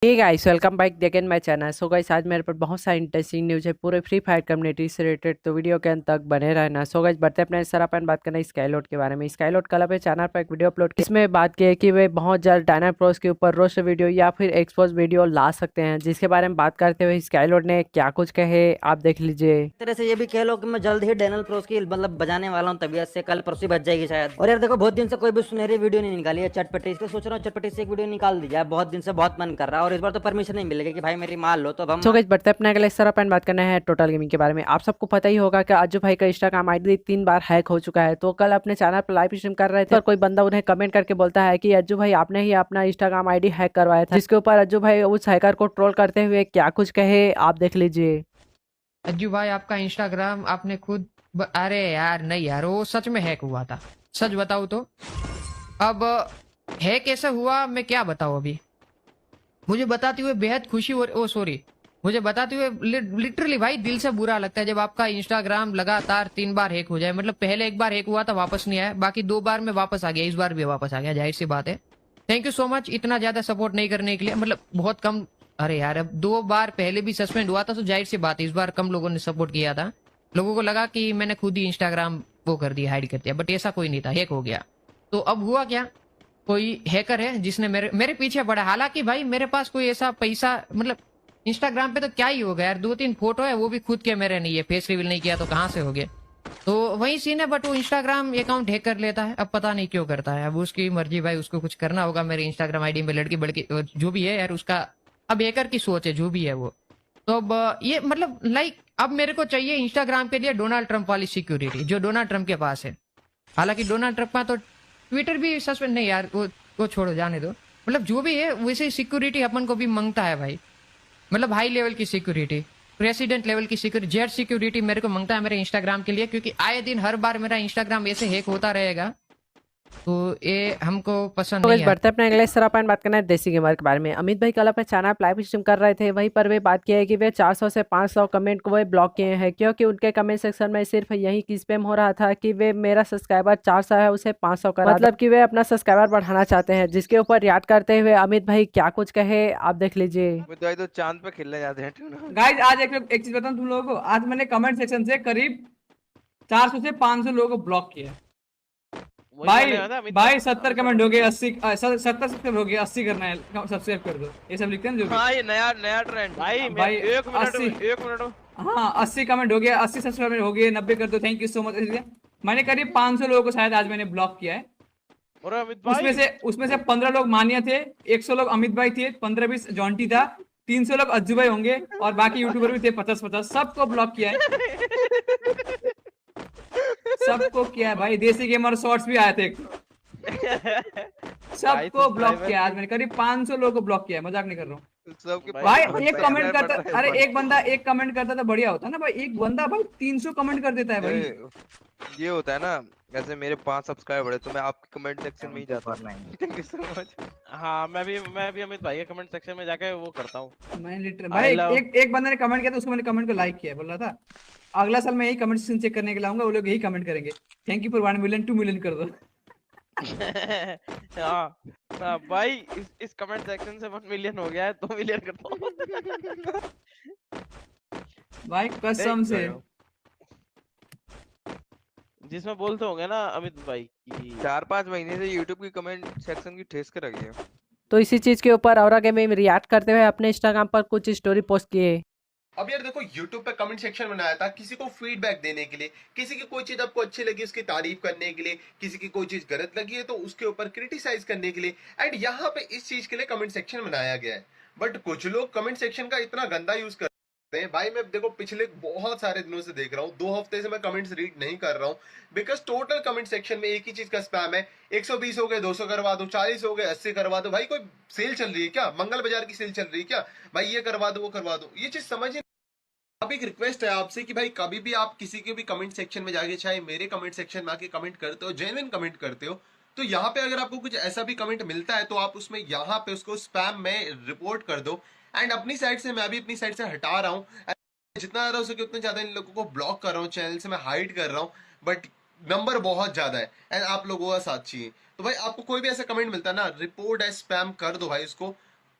Hey guys, welcome back again my channel. So guys, आज मेरे पर बहुत सारी इंटरेस्टिंग न्यूज़ है पूरे फ्री फायर कम्युनिटी से रिलेटेड, तो वीडियो के अंत तक बने रहना। सो गाइस, बढ़ते अपने सर अपन बात करना स्काईलोड के बारे में। स्काईलोड कल अपने चैनल पर एक वीडियो अपलोड की, इसमें बात की है कि वे बहुत जल्द डायनामिक प्रोस के ऊपर रोस्ट वीडियो या फिर एक्सपोज वीडियो ला सकते हैं, जिसके बारे में बात करते हुए स्काईलोड ने क्या कुछ कहे आप देख लीजिए। एक तरह से ये भी कह लो कि मैं जल्द ही डैनियल प्रोस की मतलब बजाने वाला हूँ तबीयत से, कल परसों बच जाएगी शायद। और यार देखो, बहुत दिन से कोई भी सुनहरी वीडियो नहीं निकाली है चटपटी, इसको सोच रहा हूँ चटपटी से एक वीडियो निकाल दी जाए। बहुत दिन से बहुत मन कर रहा है और इस बार तो परमिशन नहीं मिलेगी कि भाई मेरी मान लो, तो अब हम सो गाइस, बढ़ते अपने अगले सर अपन बात करना है टोटल गेमिंग के बारे में। आप सबको पता ही होगा कि अज्जू भाई का इंस्टाग्राम आईडी 3 बार हैक हो चुका है। तो कल अपने चैनल पर लाइव स्ट्रीम कर रहे थे और कोई बंदा उन्हें कमेंट करके बोलता है कि अज्जू भाई, आपने ही अपना इंस्टाग्राम आईडी हैक करवाया था, जिसके ऊपर अज्जू भाई उस हैकर को ट्रोल करते हुए क्या कुछ कहे आप देख लीजिए। अज्जू भाई, आपका इंस्टाग्राम आपने खुद अरे यार नहीं यार, वो सच में हैक हुआ था। सच बताऊं तो अब हैक कैसे हुआ मैं क्या बताऊं अभी। मुझे बताते हुए बेहद खुशी और ओ सॉरी, मुझे बताते हुए लिटरली भाई दिल से बुरा लगता है जब आपका इंस्टाग्राम लगातार 3 बार हैक हो जाए। मतलब पहले एक बार हैक हुआ था, वापस नहीं आया, बाकी 2 बार में वापस आ गया, इस बार भी वापस आ गया। जाहिर सी बात है, थैंक यू सो मच इतना ज्यादा सपोर्ट नहीं करने के लिए। मतलब बहुत कम, अरे यार अब 2 बार पहले भी सस्पेंड हुआ था, तो जाहिर सी बात है इस बार कम लोगों ने सपोर्ट किया था। लोगों को लगा कि मैंने खुद ही इंस्टाग्राम वो कर दिया, हाइड कर दिया, बट ऐसा कोई नहीं था, हैक हो गया। तो अब हुआ क्या, कोई हैकर है जिसने मेरे मेरे पीछे पड़ा। हालांकि भाई मेरे पास कोई ऐसा पैसा, मतलब इंस्टाग्राम पे तो क्या ही होगा यार, 2-3 फोटो है, वो भी खुद के मेरे नहीं है, फेस रिवील नहीं किया तो कहाँ से हो गए। तो वही सीन है, बट वो इंस्टाग्राम अकाउंट हैक कर लेता है। अब पता नहीं क्यों करता है, अब उसकी मर्जी भाई, उसको कुछ करना होगा मेरे इंस्टाग्राम आईडी में लड़की बड़की जो भी है यार, उसका अब हैकर की सोच है जो भी है वो। तो अब ये मतलब लाइक अब मेरे को चाहिए इंस्टाग्राम के लिए डोनाल्ड ट्रंप वाली सिक्योरिटी जो डोनाल्ड ट्रंप के पास है। हालांकि डोनाल्ड ट्रंप का तो ट्विटर भी सस्पेंड नहीं यार, वो छोड़ो, जाने दो। मतलब जो भी है वैसे सिक्योरिटी अपन को भी मांगता है भाई। मतलब हाई लेवल की सिक्योरिटी, प्रेसिडेंट लेवल की सिक्योरिटी, जेट सिक्योरिटी मेरे को मांगता है मेरे इंस्टाग्राम के लिए, क्योंकि आए दिन हर बार मेरा इंस्टाग्राम ऐसे हैक होता रहेगा, तो ये हमको पसंद तो नहीं इस है। बढ़ते अपने अगले सर अपन बात करना है देसी गेमर के बारे में। अमित भाई कल अपने चैनल पर लाइव स्ट्रीम कर रहे थे, वहीं पर वे बात किया है कि वे 400 से 500 कमेंट को वे ब्लॉक किए हैं, क्योंकि उनके कमेंट सेक्शन में सिर्फ यही की स्पैम हो रहा था कि वे मेरा सब्सक्राइबर 400 है उसे 500 करा, मतलब कि वे अपना सब्सक्राइबर बढ़ाना चाहते हैं, जिसके ऊपर याद करते हुए अमित भाई क्या कुछ कहे आप देख लीजिए। अमित भाई तो चांद पे खेलने जाते हैं ट्यूना। गाइज आज एक चीज बताऊं तुम लोगों को। आज मैंने कमेंट सेक्शन से करीब 400 से 500 लोगों को ब्लॉक किया। भाई भाई 70 कमेंट हो गए, 80 70 सब्सक्राइब हो गए, 80 करना है, सब्सक्राइब कर दो, ये सब लिखते हैं जो भी। हाँ, ये नया नया ट्रेंड भाई एक मिनट 80 एक मिनट। हाँ 80 कमेंट हो गया, 80 सब्सक्राइब हो गए, 90 कर दो, थैंक यू सो मच। मैंने करीब 500 लोगों को शायद आज मैंने ब्लॉक किया है। और अमित भाई उसमें से 15 लोग मानिया थे, 100 लोग अमित भाई थे, 15-20 जॉन्टी था, 300 लोग अज्जू भाई होंगे और बाकी यूट्यूबर भी थे 50-50, सबको ब्लॉक किया है। सबको किया है भाई, देसी गेमर शॉर्ट्स भी आए थे, सबको ब्लॉक किया आज मैंने। करीब 500 लोगों को ब्लॉक किया है, मजाक नहीं कर रहा हूँ सबके भाई। एक कमेंट करता, अरे एक बंदा एक कमेंट करता था बढ़िया होता ना भाई, एक बंदा भाई 300 कमेंट कर देता है भाई। ये होता है ना, जैसे मेरे 5 सब्सक्राइबर है तो मैं आपके कमेंट सेक्शन में ही जाता हूँ। Thank you so much. हाँ, मैं भी अमित भाई के कमेंट सेक्शन में जाके वो करता हूँ। मैं लिटरली भाई एक बंदे ने कमेंट किया था, उसको मैंने कमेंट को लाइक किया, बोल रहा था अगला साल मैं यही कमेंट सेक्शन चेक करने के लिए आऊंगा, वो लोग यही कमेंट करेंगे, thank you for 1 million 2 million कर दो। भाई इस कमेंट सेक्शन से 1 मिलियन हो गया है, 2 मिलियन करता हूँ। भाई कसम से। जिसमें बोलते होंगे ना अमित भाई कि 4-5 महीने से YouTube की कमेंट सेक्शन की ठेस के रखी है। तो इसी चीज के ऊपर और आगे में रिएक्ट करते हुए अपने इंस्टाग्राम पर कुछ स्टोरी पोस्ट किए। अब यार देखो, YouTube पे कमेंट सेक्शन बनाया था किसी को फीडबैक देने के लिए, किसी की कोई चीज आपको अच्छी लगी उसकी तारीफ करने के लिए, किसी की कोई चीज गलत लगी है तो उसके ऊपर क्रिटिसाइज करने के लिए, एंड यहाँ पे इस चीज के लिए कमेंट सेक्शन बनाया गया है। बट कुछ लोग कमेंट सेक्शन का इतना गंदा यूज करते हैं भाई। मैं देखो पिछले बहुत सारे दिनों से देख रहा हूँ, 2 हफ्ते से मैं कमेंट्स रीड नहीं कर रहा हूँ, बिकॉज टोटल कमेंट सेक्शन में एक ही चीज का स्पैम है। 120 हो गए 200 करवा दो, 40 हो गए 80 करवा दो। भाई कोई सेल चल रही है क्या? मंगल बाजार की सेल चल रही है क्या भाई? ये करवा दो वो करवा दो, ये चीज समझ। अब एक रिक्वेस्ट है आपसे कि भाई कभी भी आप किसी के भी कमेंट सेक्शन में जाके, चाहे मेरे कमेंट सेक्शन में आके कमेंट करते हो, जेन्युइन कमेंट करते हो, तो यहाँ पे अगर आपको कुछ ऐसा भी कमेंट मिलता है तो आप उसमें यहाँ पे उसको स्पैम में रिपोर्ट कर दो। एंड अपनी साइड से मैं भी अपनी साइड से हटा रहा हूँ, जितना ज्यादा हो सके उतने ज्यादा इन लोगों को ब्लॉक कर रहा हूँ, चैनल से मैं हाइड कर रहा हूँ, बट नंबर बहुत ज्यादा है एंड आप लोगों का साथ चाहिए। तो भाई आपको कोई भी ऐसा कमेंट मिलता है ना, रिपोर्ट है, स्पैम कर दो भाई उसको।